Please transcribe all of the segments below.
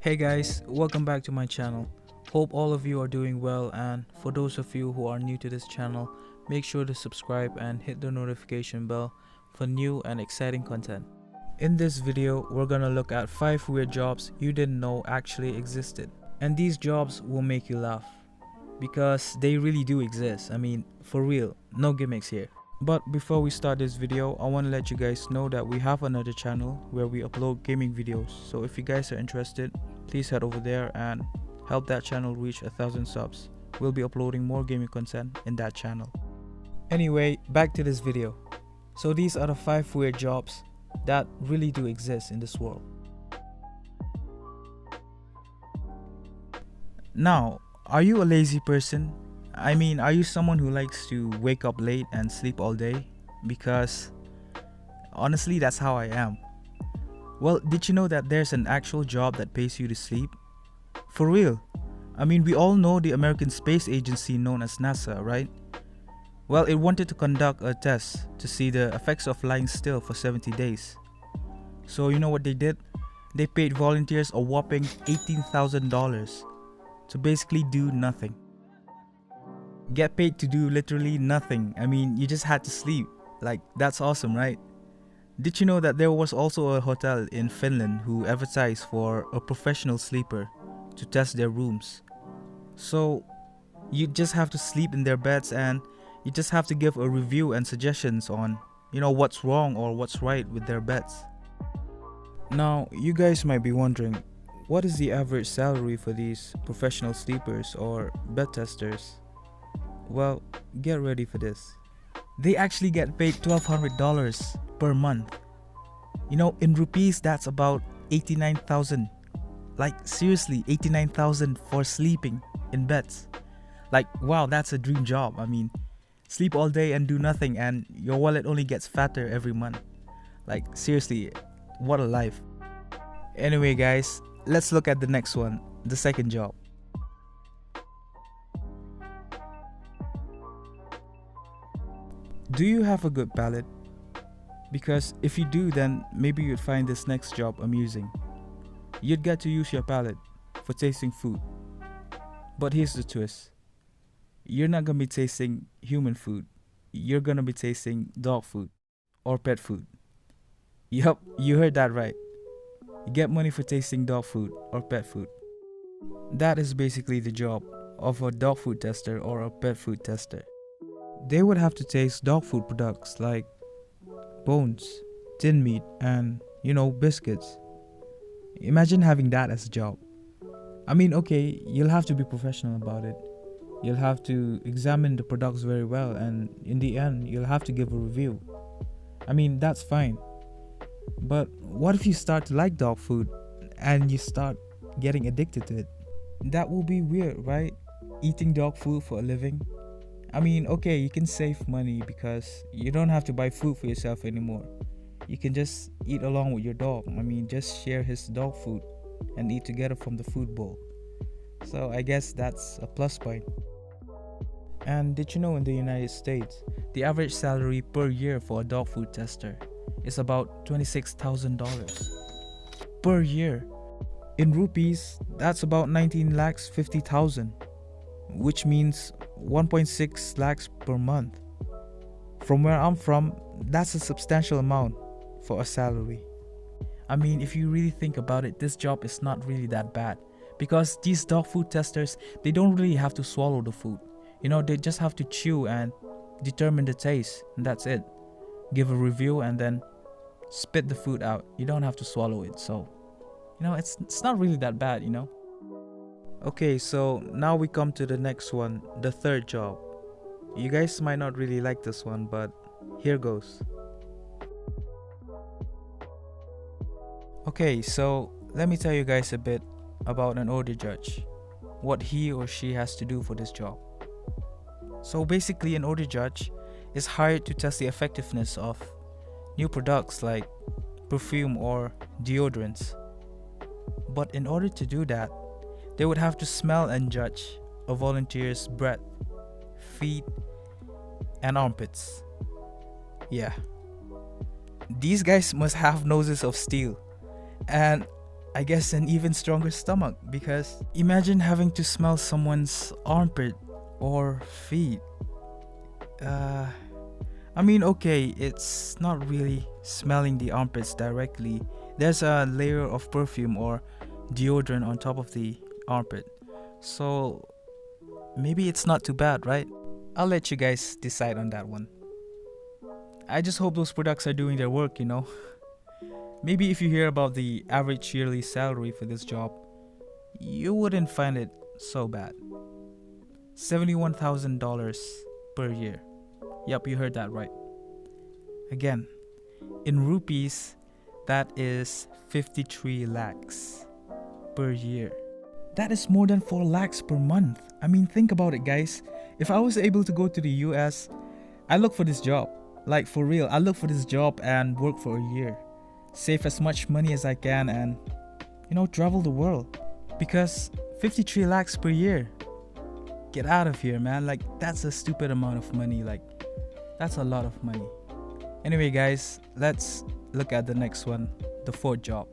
Hey guys, welcome back to my channel. Hope all of you are doing well, and for those of you who are new to this channel, make sure to subscribe and hit the notification bell for new and exciting content. In this video, we're gonna look at 5 weird jobs you didn't know actually existed. And these jobs will make you laugh because they really do exist. I mean, for real, no gimmicks here. But before we start this video, I want to let you guys know that we have another channel where we upload gaming videos. So if you guys are interested, please head over there and help that channel reach 1,000 subs. We'll be uploading more gaming content in that channel. Anyway, back to this video. So these are the 5 weird jobs that really do exist in this world. Now, are you a lazy person? I mean, are you someone who likes to wake up late and sleep all day? Because honestly, that's how I am. Well, did you know that there's an actual job that pays you to sleep? For real. I mean, we all know the American Space Agency known as NASA, right? Well, it wanted to conduct a test to see the effects of lying still for 70 days. So you know what they did? They paid volunteers a whopping $18,000 to basically do nothing. Get paid to do literally nothing. I mean, you just had to sleep. Like, that's awesome, right? Did you know that there was also a hotel in Finland who advertised for a professional sleeper to test their rooms? So you just have to sleep in their beds and you just have to give a review and suggestions on, what's wrong or what's right with their beds. Now, you guys might be wondering, what is the average salary for these professional sleepers or bed testers? Well, get ready for this. They actually get paid $1,200 per month. In rupees, that's about 89,000. Like, seriously, 89,000 for sleeping in beds. Like, wow, that's a dream job. I mean, sleep all day and do nothing, and your wallet only gets fatter every month. Like, seriously, what a life. Anyway, guys, let's look at the next one, the second job. Do you have a good palate? Because if you do, then maybe you'd find this next job amusing. You'd get to use your palate for tasting food. But here's the twist. You're not gonna be tasting human food. You're gonna be tasting dog food or pet food. Yup, you heard that right. You get money for tasting dog food or pet food. That is basically the job of a dog food tester or a pet food tester. They would have to taste dog food products like bones, tin meat, and, biscuits. Imagine having that as a job. I mean, okay, you'll have to be professional about it. You'll have to examine the products very well, and in the end, you'll have to give a review. I mean, that's fine. But what if you start to like dog food and you start getting addicted to it? That will be weird, right? Eating dog food for a living. I mean, okay, you can save money because you don't have to buy food for yourself anymore. You can just eat along with your dog. I mean, just share his dog food and eat together from the food bowl. So I guess that's a plus point. And did you know in the United States, the average salary per year for a dog food tester is about $26,000 per year. In rupees, that's about 19 lakhs 50,000, which means 1.6 lakhs per month. From where I'm from, that's a substantial amount for a salary. I mean, if you really think about it, this job is not really that bad because these dog food testers, they don't really have to swallow the food. They just have to chew and determine the taste, and that's it. Give a review and then spit the food out. You don't have to swallow it. So, it's not really that bad, Okay, so now we come to the next one, the third job. You guys might not really like this one, but here goes. Okay, so let me tell you guys a bit about an audit judge, what he or she has to do for this job. So basically, an audit judge is hired to test the effectiveness of new products like perfume or deodorants. But in order to do that, they would have to smell and judge a volunteer's breath, feet, and armpits. Yeah. These guys must have noses of steel. And I guess an even stronger stomach, because imagine having to smell someone's armpit or feet. I mean, okay, it's not really smelling the armpits directly. There's a layer of perfume or deodorant on top of the armpit. So maybe it's not too bad, right? I'll let you guys decide on that one. I just hope those products are doing their work, you know. Maybe if you hear about the average yearly salary for this job, you wouldn't find it so bad. $71,000 per year. Yep, you heard that right. Again, in rupees, that is 53 lakhs per year. That is more than 4 lakhs per month. I mean, think about it, guys. If I was able to go to the US, I look for this job. Like, for real, I look for this job and work for a year. Save as much money as I can and, travel the world. Because 53 lakhs per year. Get out of here, man. Like, that's a stupid amount of money. Like, that's a lot of money. Anyway, guys, let's look at the next one, the fourth job.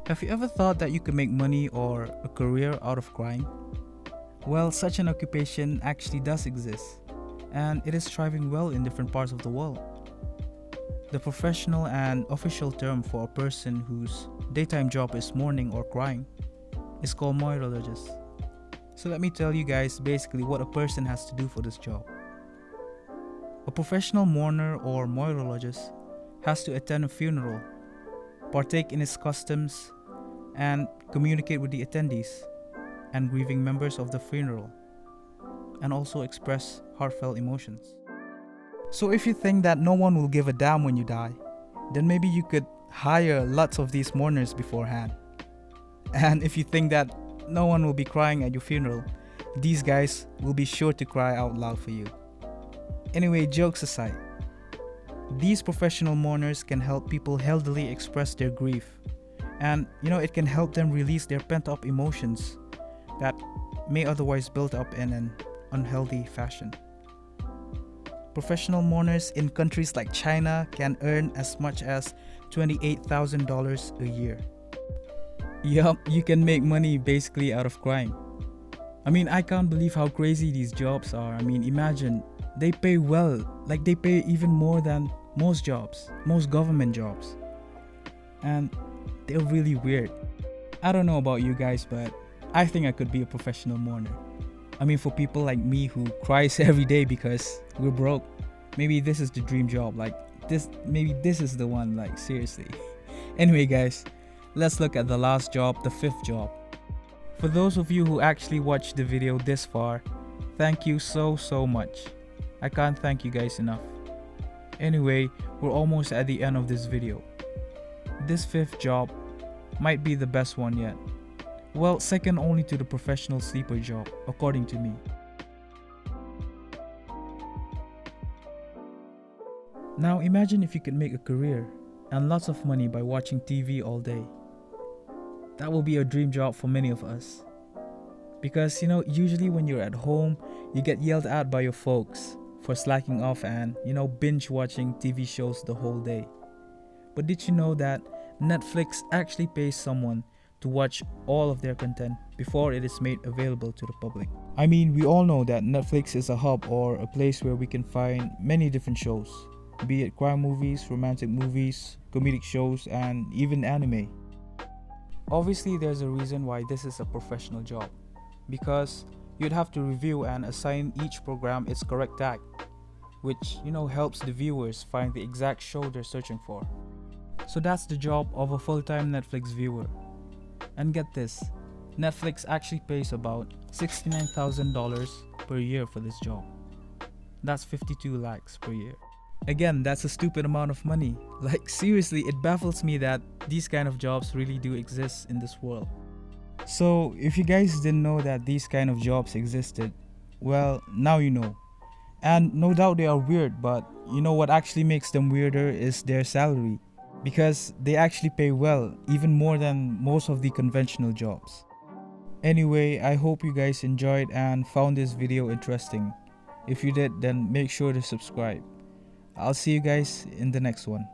Have you ever thought that you could make money or a career out of crying? Well, such an occupation actually does exist, and it is thriving well in different parts of the world. The professional and official term for a person whose daytime job is mourning or crying is called mournologist. So let me tell you guys basically what a person has to do for this job. A professional mourner or mournologist has to attend a funeral, partake in its customs, and communicate with the attendees and grieving members of the funeral, and also express heartfelt emotions. So if you think that no one will give a damn when you die, then maybe you could hire lots of these mourners beforehand. And if you think that no one will be crying at your funeral, these guys will be sure to cry out loud for you. Anyway, jokes aside, these professional mourners can help people healthily express their grief, and it can help them release their pent-up emotions that may otherwise build up in an unhealthy fashion. Professional mourners in countries like China can earn as much as $28,000 a year. Yup, you can make money basically out of crying. I mean, I can't believe how crazy these jobs are. I mean, imagine, they pay well. Like, they pay even more than most jobs, most government jobs. And they're really weird. I don't know about you guys, but I think I could be a professional mourner. I mean, for people like me who cries every day because we're broke, maybe this is the dream job. Like, maybe this is the one, like, seriously. Anyway, guys, let's look at the last job, the fifth job. For those of you who actually watched the video this far, thank you so much. I can't thank you guys enough. Anyway, we're almost at the end of this video. This fifth job might be the best one yet. Well, second only to the professional sleeper job, according to me. Now imagine if you could make a career and lots of money by watching TV all day. That will be a dream job for many of us. Because usually when you're at home, you get yelled at by your folks for slacking off and binge watching TV shows the whole day. But did you know that Netflix actually pays someone to watch all of their content before it is made available to the public? I mean, we all know that Netflix is a hub or a place where we can find many different shows, be it crime movies, romantic movies, comedic shows, and even anime. Obviously, there's a reason why this is a professional job, because you'd have to review and assign each program its correct tag, which helps the viewers find the exact show they're searching for. So that's the job of a full-time Netflix viewer. And get this, Netflix actually pays about $69,000 per year for this job. That's 52 lakhs per year. Again, that's a stupid amount of money. Like, seriously, it baffles me that these kind of jobs really do exist in this world. So if you guys didn't know that these kind of jobs existed, well, now you know. And no doubt they are weird, but what actually makes them weirder is their salary, because they actually pay well, even more than most of the conventional jobs. Anyway, I hope you guys enjoyed and found this video interesting. If you did, then make sure to subscribe. I'll see you guys in the next one.